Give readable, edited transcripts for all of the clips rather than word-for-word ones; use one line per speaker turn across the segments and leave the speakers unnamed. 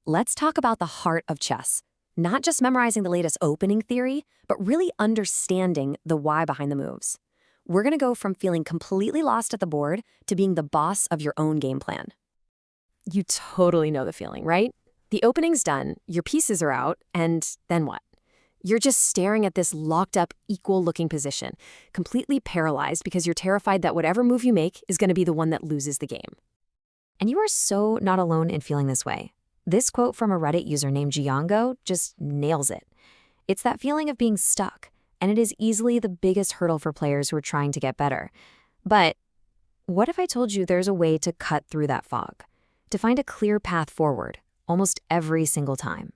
Let's talk about the heart of chess. Not just memorizing the latest opening theory, but really understanding the why behind the moves. We're going to go from feeling completely lost at the board to being the boss of your own game plan. You totally know the feeling, right? The opening's done, your pieces are out, and then what? You're just staring at this locked-up, equal-looking position, completely paralyzed because you're terrified that whatever move you make is going to be the one that loses the game. And you are so not alone in feeling this way. This quote from a Reddit user named Giango just nails it. It's that feeling of being stuck, and it is easily the biggest hurdle for players who are trying to get better. But what if I told you there's a way to cut through that fog, to find a clear path forward, almost every single time?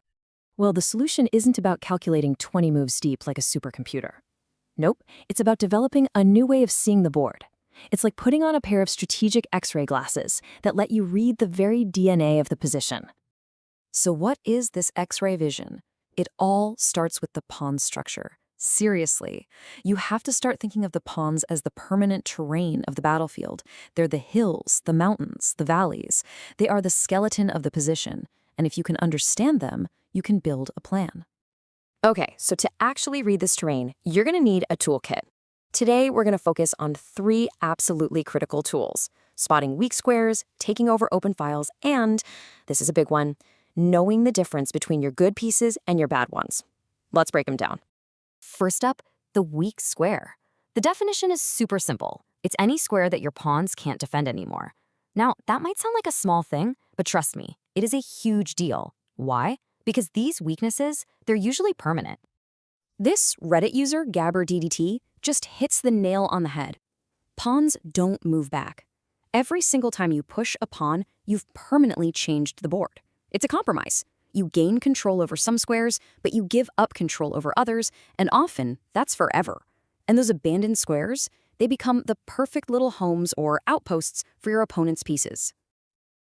Well, the solution isn't about calculating 20 moves deep like a supercomputer. Nope, it's about developing a new way of seeing the board. It's like putting on a pair of strategic X-ray glasses that let you read the very DNA of the position. So what is this X-ray vision? It all starts with the pawn structure. Seriously, you have to start thinking of the pawns as the permanent terrain of the battlefield. They're the hills, the mountains, the valleys. They are the skeleton of the position. And if you can understand them, you can build a plan. Okay, so to actually read this terrain, you're going to need a toolkit. Today, we're going to focus on 3 absolutely critical tools: spotting weak squares, taking over open files, and, this is a big one, knowing the difference between your good pieces and your bad ones. Let's break them down. First up, the weak square. The definition is super simple. It's any square that your pawns can't defend anymore. Now, that might sound like a small thing, but trust me, it is a huge deal. Why? Because these weaknesses, they're usually permanent. This Reddit user, GabberDDT, just hits the nail on the head. Pawns don't move back. Every single time you push a pawn, you've permanently changed the board. It's a compromise. You gain control over some squares, but you give up control over others, and often that's forever. And those abandoned squares, they become the perfect little homes or outposts for your opponent's pieces.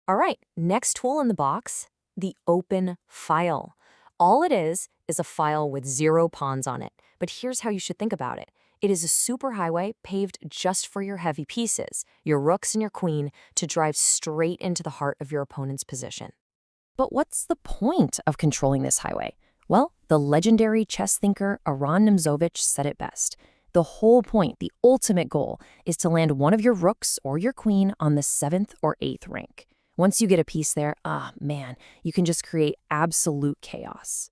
All right, next tool in the box, the open file. All it is a file with 0 pawns on it. But here's how you should think about it. It is a superhighway paved just for your heavy pieces, your rooks and your queen, to drive straight into the heart of your opponent's position. But what's the point of controlling this highway? Well, the legendary chess thinker Aron Nimzovich said it best. The whole point, the ultimate goal, is to land one of your rooks or your queen on the 7th or 8th rank. Once you get a piece there, man, you can just create absolute chaos.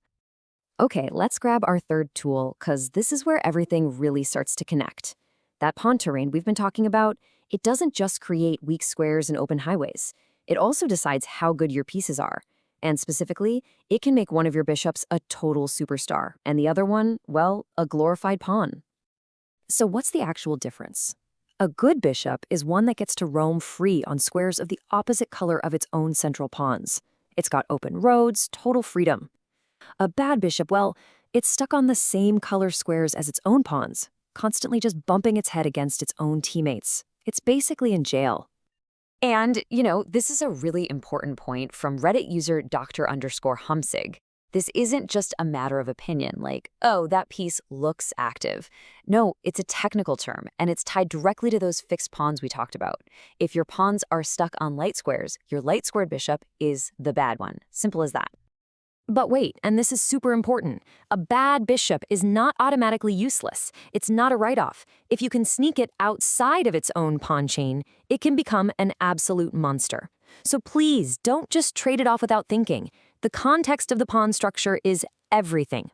Okay, let's grab our third tool, because this is where everything really starts to connect. That pawn terrain we've been talking about, it doesn't just create weak squares and open highways. It also decides how good your pieces are. And specifically, it can make one of your bishops a total superstar, and the other one, well, a glorified pawn. So what's the actual difference? A good bishop is one that gets to roam free on squares of the opposite color of its own central pawns. It's got open roads, total freedom. A bad bishop, well, it's stuck on the same color squares as its own pawns, constantly just bumping its head against its own teammates. It's basically in jail. And, this is a really important point from Reddit user Dr_Humsig. This isn't just a matter of opinion, like, oh, that piece looks active. No, it's a technical term, and it's tied directly to those fixed pawns we talked about. If your pawns are stuck on light squares, your light-squared bishop is the bad one. Simple as that. But wait, and this is super important. A bad bishop is not automatically useless. It's not a write-off. If you can sneak it outside of its own pawn chain, it can become an absolute monster. So please, don't just trade it off without thinking. The context of the pawn structure is everything.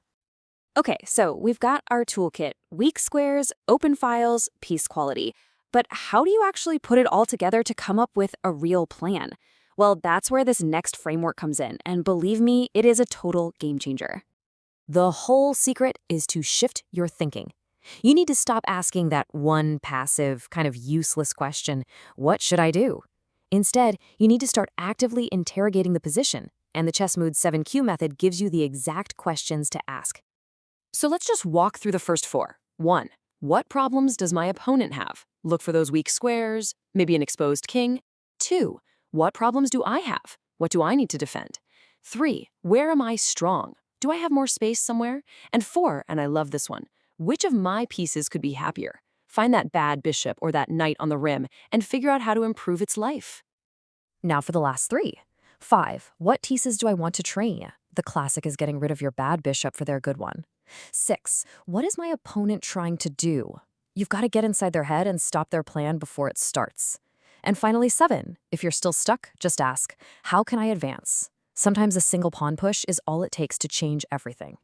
Okay, so we've got our toolkit: weak squares, open files, piece quality. But how do you actually put it all together to come up with a real plan? Well, that's where this next framework comes in, and believe me, it is a total game changer. The whole secret is to shift your thinking. You need to stop asking that one passive, kind of useless question, what should I do? Instead, you need to start actively interrogating the position, and the Chessmood 7Q method gives you the exact questions to ask. So let's just walk through the first 4. 1. What problems does my opponent have? Look for those weak squares, maybe an exposed king. 2. What problems do I have? What do I need to defend? 3. Where am I strong? Do I have more space somewhere? And 4, and I love this one, which of my pieces could be happier? Find that bad bishop or that knight on the rim and figure out how to improve its life. Now for the last 3. 5. What pieces do I want to train? The classic is getting rid of your bad bishop for their good one. 6. What is my opponent trying to do? You've got to get inside their head and stop their plan before it starts. And finally, 7. If you're still stuck, just ask, how can I advance? Sometimes a single pawn push is all it takes to change everything.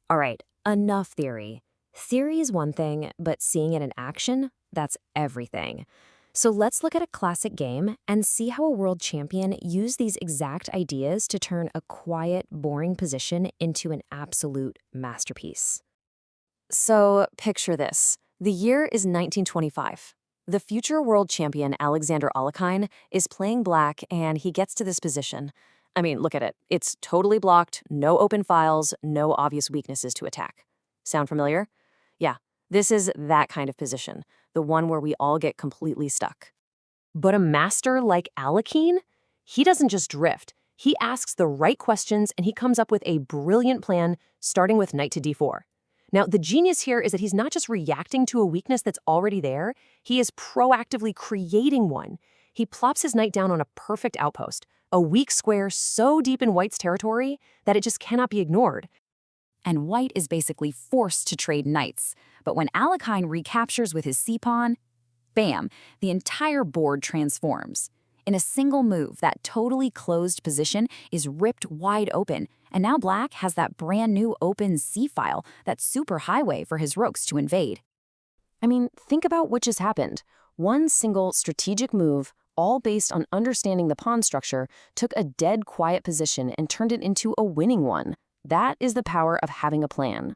All right, enough theory. Theory is one thing, but seeing it in action, that's everything. So let's look at a classic game and see how a world champion used these exact ideas to turn a quiet, boring position into an absolute masterpiece. So picture this. The year is 1925. The future world champion Alexander Alekhine is playing black and he gets to this position. I mean, look at it. It's totally blocked, no open files, no obvious weaknesses to attack. Sound familiar? Yeah, this is that kind of position, the one where we all get completely stuck. But a master like Alekhine, he doesn't just drift. He asks the right questions and he comes up with a brilliant plan, starting with knight to d4. Now, the genius here is that he's not just reacting to a weakness that's already there, he is proactively creating one. He plops his knight down on a perfect outpost, a weak square so deep in white's territory that it just cannot be ignored. And white is basically forced to trade knights. But when Alekhine recaptures with his c-pawn, bam, the entire board transforms. In a single move, that totally closed position is ripped wide open, and now black has that brand new open c-file, that super highway for his rooks to invade. I mean, think about what just happened. One single strategic move, all based on understanding the pawn structure, took a dead quiet position and turned it into a winning one. That is the power of having a plan.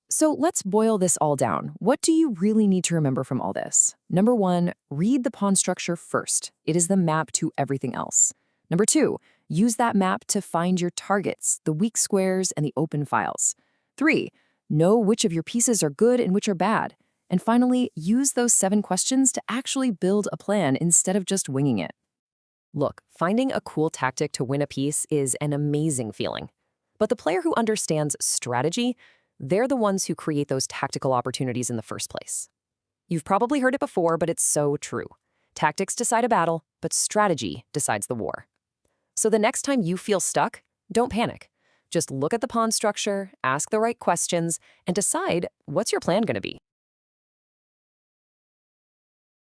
So let's boil this all down. What do you really need to remember from all this? Number 1, read the pawn structure first. It is the map to everything else. Number 2, use that map to find your targets, the weak squares and the open files. 3, know which of your pieces are good and which are bad. And finally, use those 7 questions to actually build a plan instead of just winging it. Look, finding a cool tactic to win a piece is an amazing feeling. But the player who understands strategy, they're the ones who create those tactical opportunities in the first place. You've probably heard it before, but it's so true. Tactics decide a battle, but strategy decides the war. So the next time you feel stuck, don't panic. Just look at the pawn structure, ask the right questions, and decide what's your plan going to be.